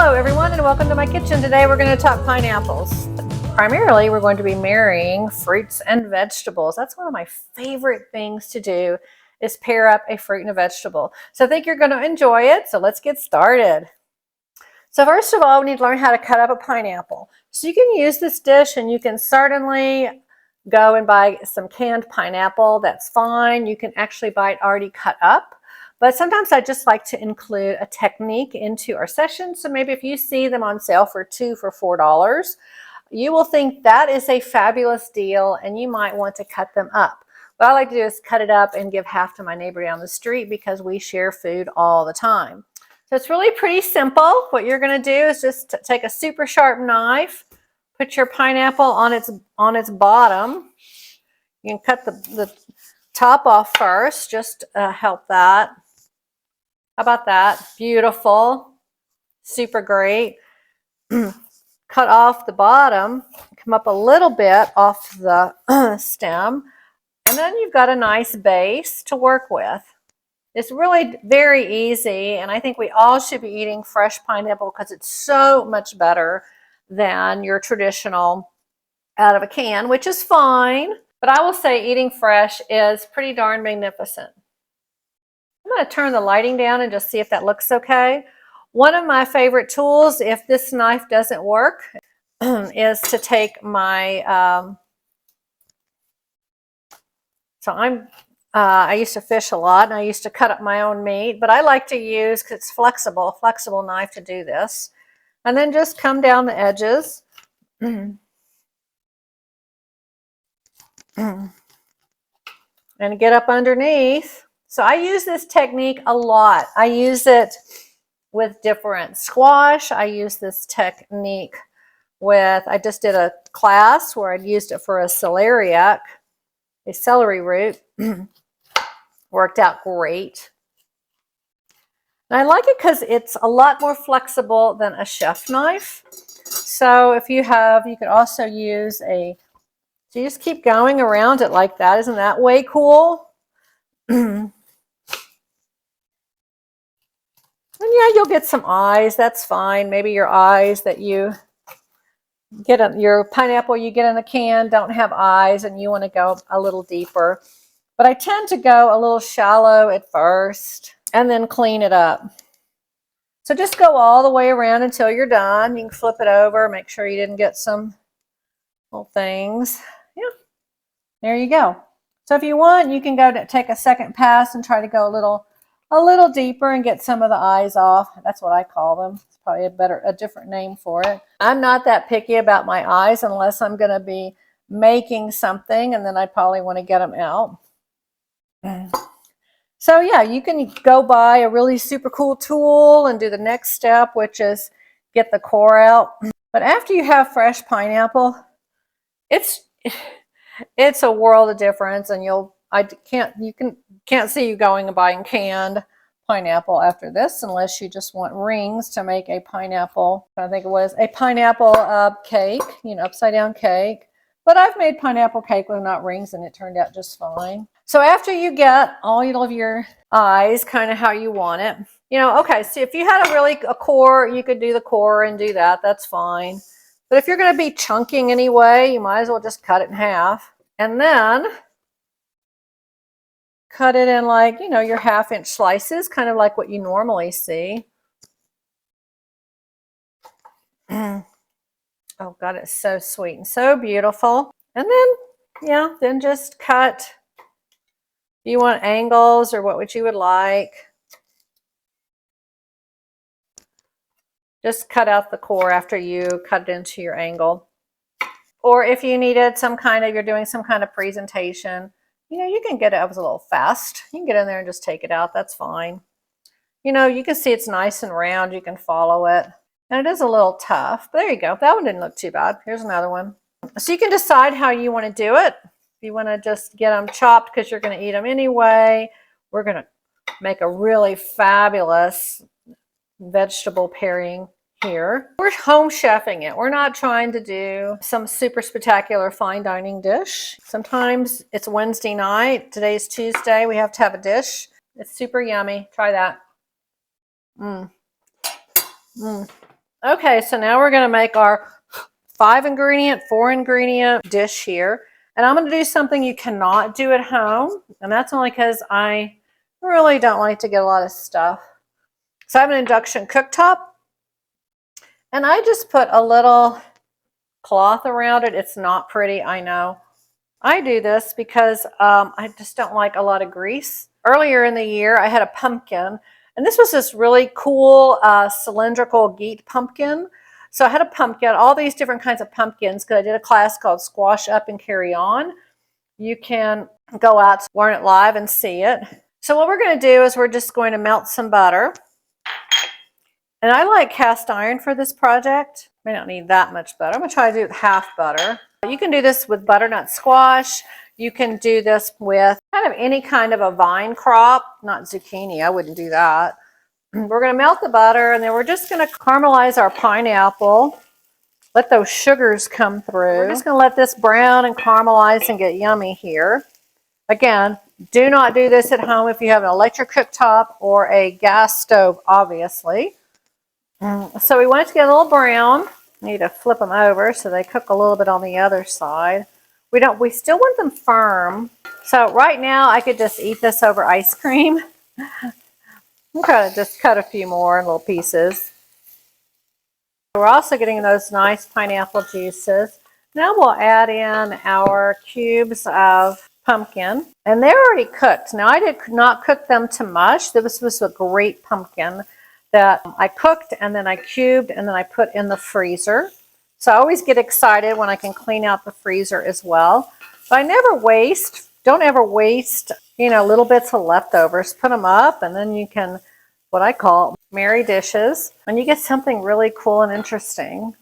Hello everyone and welcome to my kitchen. Today we're going to talk pineapples. Primarily we're going to be marrying fruits and vegetables. That's one of my favorite things to do, is pair up a fruit and a vegetable. So I think you're going to enjoy it. So let's get started. So first of all, we need to learn how to cut up a pineapple. So you can use this dish and you can certainly go and buy some canned pineapple. That's fine. You can actually buy it already cut up. But sometimes I just like to include a technique into our session. So maybe if you see them on sale for $2 for $4, you will think that is a fabulous deal and you might want to cut them up. What I like to do is cut it up and give half to my neighbor down the street because we share food all the time. So it's really pretty simple. What you're going to do is just take a super sharp knife, put your pineapple on its bottom. You can cut the top off first, just help that. How about that? Beautiful. Super great. Cut off the bottom, come up a little bit off the stem, and then you've got a nice base to work with. It's really very easy, and I think we all should be eating fresh pineapple because it's so much better than your traditional out of a can, which is fine, but I will say eating fresh is pretty darn magnificent. I'm going to turn the lighting down and just see if that looks okay. One of my favorite tools, if this knife doesn't work, is to take my, I used to fish a lot and I used to cut up my own meat, but I like to use, because it's flexible, a flexible knife to do this. And then just come down the edges. And get up underneath. So I use this technique a lot. I use it with different squash. I use this technique with, I just did a class where I'd used it for a celeriac, a celery root. Worked out great. And I like it because it's a lot more flexible than a chef knife. So if you have, you could also use so you just keep going around it like that. Isn't that way cool? And yeah, you'll get some eyes. That's fine. Maybe your eyes that you get, your pineapple you get in the can don't have eyes and you want to go a little deeper. But I tend to go a little shallow at first and then clean it up. So just go all the way around until you're done. You can flip it over, make sure you didn't get some little things. Yeah, there you go. So if you want, you can go to take a second pass and try to go a little deeper and get some of the eyes off. That's what I call them. It's probably a different name for it. I'm not that picky about my eyes unless I'm going to be making something, and then I probably want to get them out. So yeah, you can go buy a really super cool tool and do the next step, which is get the core out. But after you have fresh pineapple, it's a world of difference, and you can't see you going and buying canned pineapple after this unless you just want rings to make a pineapple. I think it was a pineapple cake, upside down cake. But I've made pineapple cake with not rings, and it turned out just fine. So after you get all of your eyes kind of how you want it, okay, so if you had a core, you could do the core and do that. That's fine. But if you're going to be chunking anyway, you might as well just cut it in half. And then cut it in like, your half-inch slices, kind of like what you normally see. Oh God, it's so sweet and so beautiful. And then, then just cut. You want angles or what you would like. Just cut out the core after you cut it into your angle. Or if you needed you're doing some kind of presentation, you can get it. I was a little fast. You can get in there and just take it out. That's fine. You can see it's nice and round. You can follow it. And it is a little tough. But there you go. That one didn't look too bad. Here's another one. So you can decide how you want to do it. If you want to just get them chopped because you're going to eat them anyway, we're going to make a really fabulous vegetable pairing here. We're home chefing it. We're not trying to do some super spectacular fine dining dish. Sometimes it's Wednesday night. Today's Tuesday. We have to have a dish. It's super yummy. Try that. Okay, so now we're going to make our 5-ingredient, 4-ingredient dish here. And I'm going to do something you cannot do at home. And that's only because I really don't like to get a lot of stuff. So I have an induction cooktop. And I just put a little cloth around it. It's not pretty, I know. I do this because I just don't like a lot of grease. Earlier in the year, I had a pumpkin. And this was this really cool cylindrical geet pumpkin. So I had a pumpkin, all these different kinds of pumpkins, because I did a class called Squash Up and Carry On. You can go out to learn it live and see it. So what we're going to do is we're just going to melt some butter. And I like cast iron for this project. May not need that much butter. I'm going to try to do it with half butter. You can do this with butternut squash. You can do this with kind of any kind of a vine crop, not zucchini. I wouldn't do that. We're going to melt the butter, and then we're just going to caramelize our pineapple. Let those sugars come through. We're just going to let this brown and caramelize and get yummy here. Again, do not do this at home if you have an electric cooktop or a gas stove, obviously. So we want it to get a little brown. Need to flip them over so they cook a little bit on the other side. We still want them firm. So right now I could just eat this over ice cream. I'm going to just cut a few more in little pieces. We're also getting those nice pineapple juices. Now we'll add in our cubes of pumpkin. And they're already cooked. Now I did not cook them to mush. This was a great pumpkin that I cooked and then I cubed and then I put in the freezer. So I always get excited when I can clean out the freezer as well. But I never waste, don't ever waste, little bits of leftovers. Put them up and then you can, what I call, merry dishes. And you get something really cool and interesting.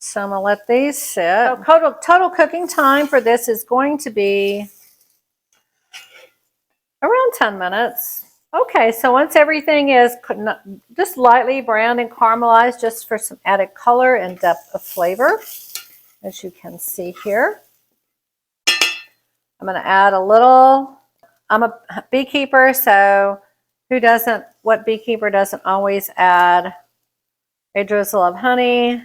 So I'm going to let these sit. So total cooking time for this is going to be around 10 minutes. Okay, so once everything is just lightly browned and caramelized, just for some added color and depth of flavor, as you can see here. I'm going to add a little, I'm a beekeeper, so what beekeeper doesn't always add a drizzle of honey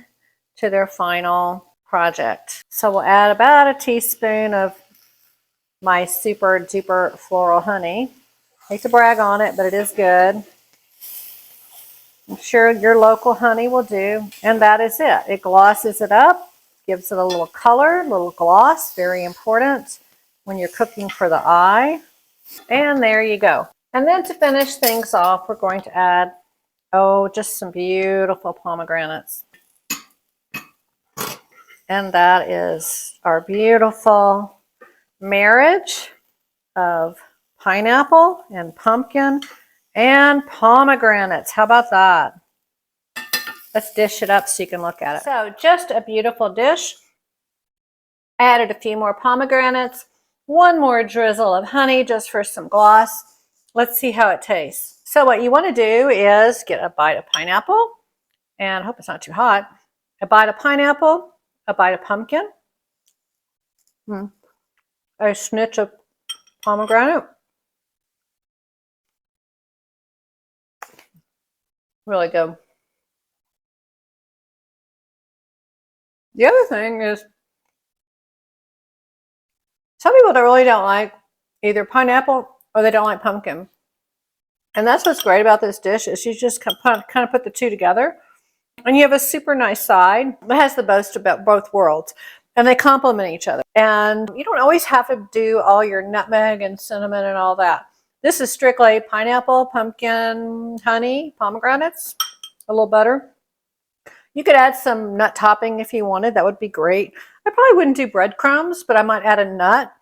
to their final project? So we'll add about a teaspoon of my super duper floral honey. I hate to brag on it, but it is good. I'm sure your local honey will do. And that is it. It glosses it up, gives it a little color, a little gloss, very important when you're cooking for the eye. And there you go. And then to finish things off, we're going to add, just some beautiful pomegranates. And that is our beautiful marriage of pineapple and pumpkin and pomegranates. How about that? Let's dish it up so you can look at it. So just a beautiful dish. I added a few more pomegranates, one more drizzle of honey just for some gloss. Let's see how it tastes. So what you want to do is get a bite of pineapple, and I hope it's not too hot. A bite of pineapple, a bite of pumpkin, a snitch of pomegranate. Really good. The other thing is, some people really don't like either pineapple or they don't like pumpkin. And that's what's great about this dish, is you just kind of put the two together. And you have a super nice side. It has the best about both worlds. And they complement each other. And you don't always have to do all your nutmeg and cinnamon and all that. This is strictly pineapple, pumpkin, honey, pomegranates, a little butter. You could add some nut topping if you wanted. That would be great. I probably wouldn't do breadcrumbs, but I might add a nut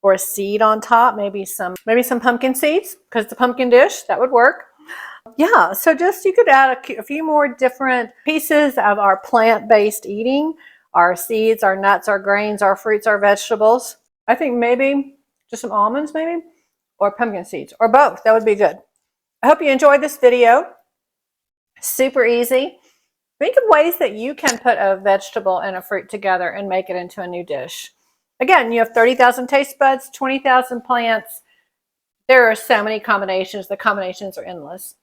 or a seed on top, maybe some pumpkin seeds, because the pumpkin dish, that would work. Yeah, so just you could add a few more different pieces of our plant-based eating, our seeds, our nuts, our grains, our fruits, our vegetables. I think maybe just some almonds maybe, or pumpkin seeds, or both. That would be good. I hope you enjoyed this video. Super easy. Think of ways that you can put a vegetable and a fruit together and make it into a new dish. Again, you have 30,000 taste buds, 20,000 plants. There are so many combinations. The combinations are endless.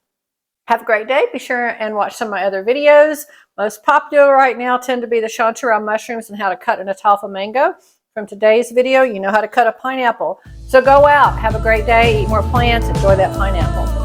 Have a great day. Be sure and watch some of my other videos. Most popular right now tend to be the chanterelle mushrooms and how to cut an Atalfa mango. From today's video, you know how to cut a pineapple. So go out, have a great day, eat more plants, enjoy that pineapple.